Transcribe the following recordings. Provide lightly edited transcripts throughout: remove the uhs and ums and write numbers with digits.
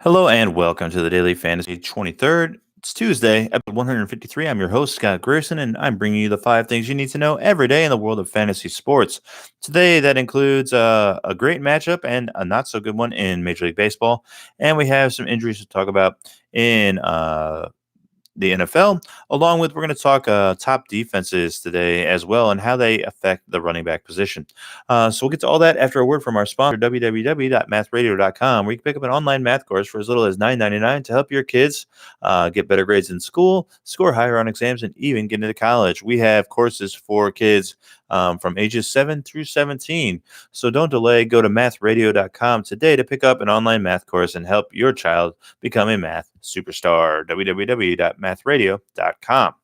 Hello and welcome to the Daily Fantasy 23rd. It's Tuesday, episode 153. I'm your host, Scott Grierson, and I'm bringing you the five things you need to know every day in the world of fantasy sports. Today, that includes a great matchup and a not so good one in Major League Baseball. And we have some injuries to talk about in the NFL, along with we're going to talk top defenses today as well and how they affect the running back position. So we'll get to all that after a word from our sponsor, www.mathradio.com, where you can pick up an online math course for as little as $9.99 to help your kids get better grades in school, score higher on exams, and even get into college. We have courses for kids from ages 7 through 17. So don't delay. Go to mathradio.com today to pick up an online math course and help your child become a math superstar. www.mathradio.com.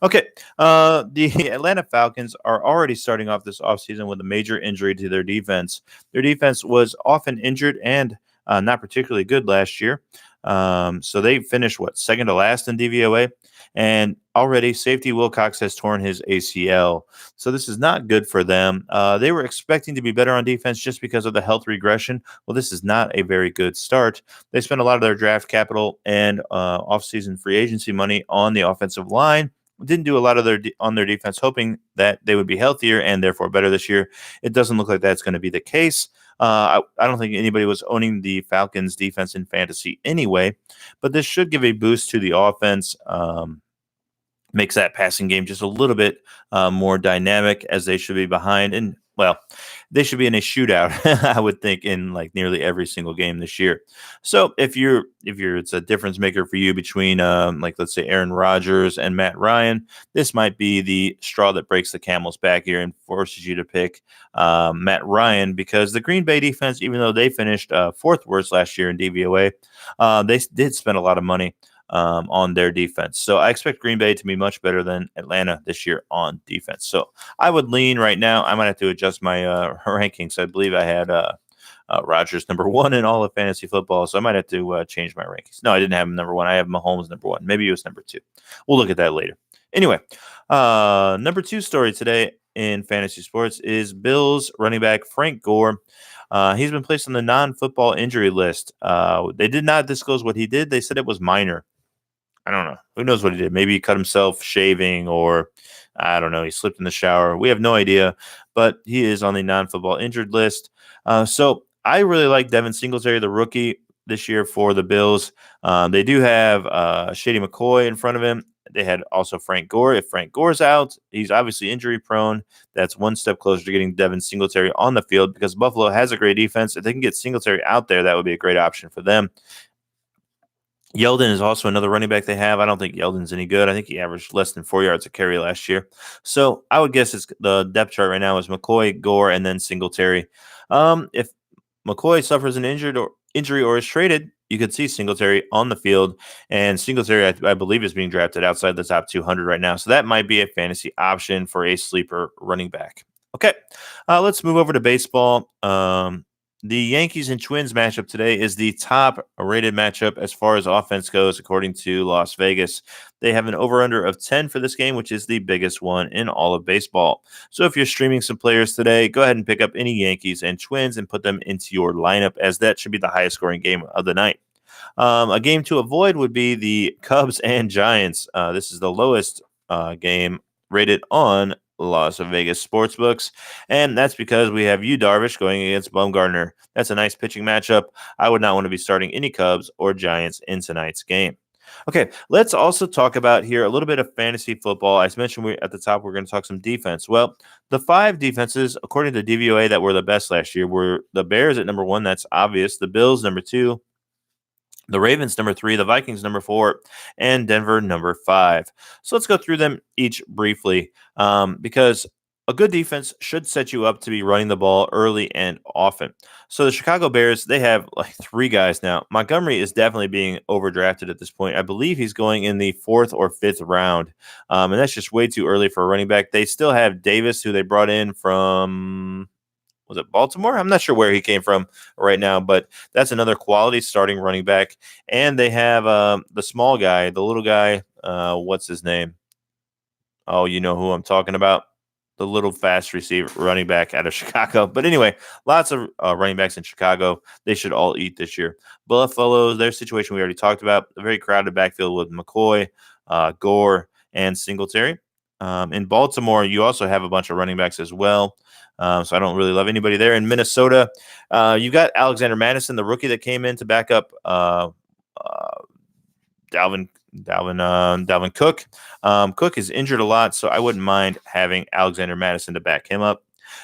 Okay, the Atlanta Falcons are already starting off this offseason with a major injury to their defense. Their defense was often injured and not particularly good last year. So they finished, second to last in DVOA? And already safety Wilcox has torn his ACL. So this is not good for them. They were expecting to be better on defense just because of the health regression. Well, this is not a very good start. They spent a lot of their draft capital and offseason free agency money on the offensive line. Didn't do a lot of on their defense, hoping that they would be healthier and therefore better this year. It doesn't look like that's going to be the case. I don't think anybody was owning the Falcons defense in fantasy anyway, but this should give a boost to the offense. Makes that passing game just a little bit more dynamic, as they should be behind. And, well, they should be in a shootout, I would think, in like nearly every single game this year. So if it's a difference maker for you between like, let's say, Aaron Rodgers and Matt Ryan, this might be the straw that breaks the camel's back here and forces you to pick Matt Ryan, because the Green Bay defense, even though they finished fourth worst last year in DVOA, they did spend a lot of money on their defense. So I expect Green Bay to be much better than Atlanta this year on defense. So I would lean right now. I might have to adjust my rankings. I believe I had Rodgers number one in all of fantasy football. So I might have to change my rankings. No, I didn't have him number one. I have Mahomes number one. Maybe it was number two. We'll look at that later. Anyway, number two story today in fantasy sports is Bills running back Frank Gore. He's been placed on the non-football injury list. They did not disclose what he did. They said it was minor. I don't know. Who knows what he did? Maybe he cut himself shaving, or I don't know. He slipped in the shower. We have no idea, but he is on the non-football injured list. So I really like Devin Singletary, the rookie this year for the Bills. They do have Shady McCoy in front of him. They had also Frank Gore. If Frank Gore's out, he's obviously injury prone. That's one step closer to getting Devin Singletary on the field, because Buffalo has a great defense. If they can get Singletary out there, that would be a great option for them. Yeldon is also another running back they have. I don't think Yeldon's any good. I think he averaged less than 4 yards a carry last year. So I would guess the depth chart right now is McCoy, Gore, and then Singletary. If McCoy suffers an injury or is traded, you could see Singletary on the field. And Singletary, I believe, is being drafted outside the top 200 right now. So that might be a fantasy option for a sleeper running back. Okay, let's move over to baseball. The Yankees and Twins matchup today is the top-rated matchup as far as offense goes, according to Las Vegas. They have an over-under of 10 for this game, which is the biggest one in all of baseball. So if you're streaming some players today, go ahead and pick up any Yankees and Twins and put them into your lineup, as that should be the highest-scoring game of the night. A game to avoid would be the Cubs and Giants. This is the lowest game rated on Las Vegas sportsbooks, and that's because we have Yu Darvish going against Bumgarner. That's a nice pitching matchup. I would not want to be starting any Cubs or Giants in tonight's game. Okay, let's also talk about here a little bit of fantasy football. As mentioned, at the top, we're going to talk some defense. Well, the five defenses, according to DVOA, that were the best last year were the Bears at number one. That's obvious. The Bills, number two. The Ravens, number three, the Vikings, number four, and Denver, number five. So let's go through them each briefly, because a good defense should set you up to be running the ball early and often. So the Chicago Bears, they have like three guys now. Montgomery is definitely being overdrafted at this point. I believe he's going in the fourth or fifth round, and that's just way too early for a running back. They still have Davis, who they brought in from... was it Baltimore? I'm not sure where he came from right now, but that's another quality starting running back. And they have the small guy, the little guy. What's his name? Oh, you know who I'm talking about. the little fast receiver running back out of Chicago. But anyway, lots of running backs in Chicago. They should all eat this year. Buffalo, their situation we already talked about. A very crowded backfield with McCoy, Gore, and Singletary. In Baltimore, you also have a bunch of running backs as well. So I don't really love anybody there. In Minnesota, you've got Alexander Madison, the rookie that came in to back up Dalvin Cook. Cook is injured a lot, so I wouldn't mind having Alexander Madison to back him up.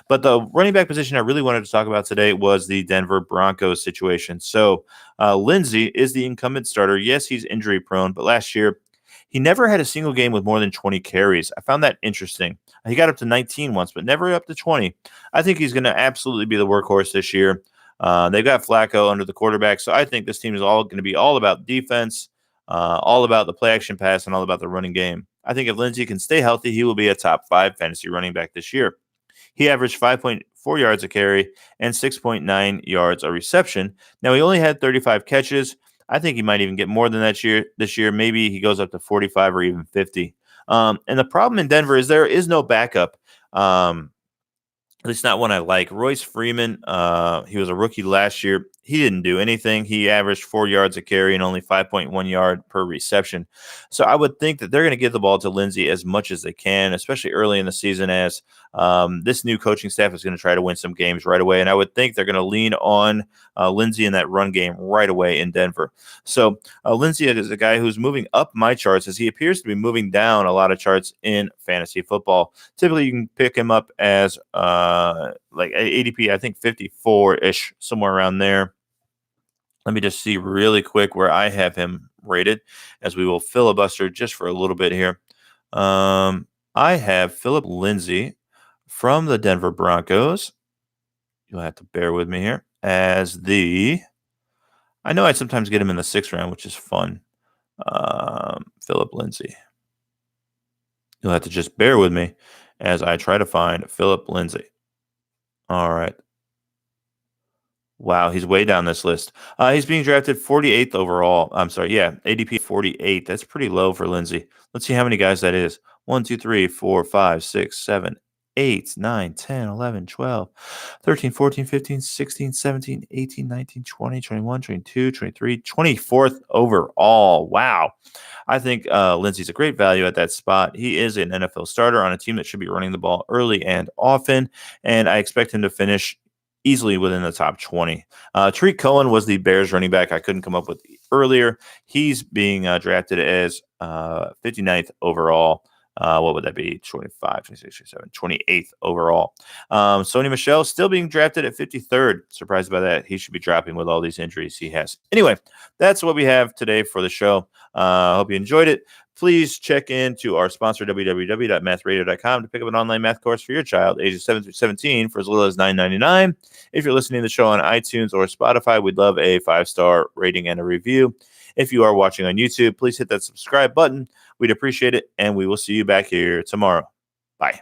But the running back position I really wanted to talk about today was the Denver Broncos situation. So Lindsey is the incumbent starter. Yes, he's injury prone, but last year he never had a single game with more than 20 carries. I found that interesting. He got up to 19 once, but never up to 20. I think he's going to absolutely be the workhorse this year. They've got Flacco under the quarterback, so I think this team is all going to be all about defense, all about the play action pass, and all about the running game. I think if Lindsey can stay healthy, he will be a top 5 fantasy running back this year. He averaged 5.4 yards a carry and 6.9 yards a reception. Now, he only had 35 catches. I think he might even get more than that this year. Maybe he goes up to 45 or even 50. And the problem in Denver is there is no backup. At least not one I like. Royce Freeman, he was a rookie last year. He didn't do anything. He averaged 4 yards a carry and only 5.1 yard per reception. So I would think that they're going to give the ball to Lindsey as much as they can, especially early in the season, as this new coaching staff is going to try to win some games right away. And I would think they're going to lean on Lindsey in that run game right away in Denver. So Lindsey is a guy who's moving up my charts as he appears to be moving down a lot of charts in fantasy football. Typically, you can pick him up as like ADP, I think 54-ish, somewhere around there. Let me just see really quick where I have him rated as we will filibuster just for a little bit here. I have Philip Lindsey from the Denver Broncos. You'll have to bear with me here as I know I sometimes get him in the 6th round, which is fun. Philip Lindsey. You'll have to just bear with me as I try to find Philip Lindsey. All right. Wow, he's way down this list. He's being drafted 48th overall. I'm sorry, yeah, ADP 48. That's pretty low for Lindsey. Let's see how many guys that is. 1, 2, 3, 4, 5, 6, 7, 8, 9, 10, 11, 12, 13, 14, 15, 16, 17, 18, 19, 20, 21, 22, 23, 24th overall. Wow. I think Lindsey's a great value at that spot. He is an NFL starter on a team that should be running the ball early and often, and I expect him to finish easily within the top 20. Tariq Cohen was the Bears running back I couldn't come up with earlier. He's being drafted as 59th overall. What would that be? 25, 26, 27, 28th overall. Sony Michel still being drafted at 53rd. Surprised by that. He should be dropping with all these injuries he has. Anyway, that's what we have today for the show. Hope you enjoyed it. Please check into our sponsor, www.mathradio.com, to pick up an online math course for your child, ages 7 through 17, for as little as $9.99. If you're listening to the show on iTunes or Spotify, we'd love a 5-star rating and a review. If you are watching on YouTube, please hit that subscribe button. We'd appreciate it, and we will see you back here tomorrow. Bye.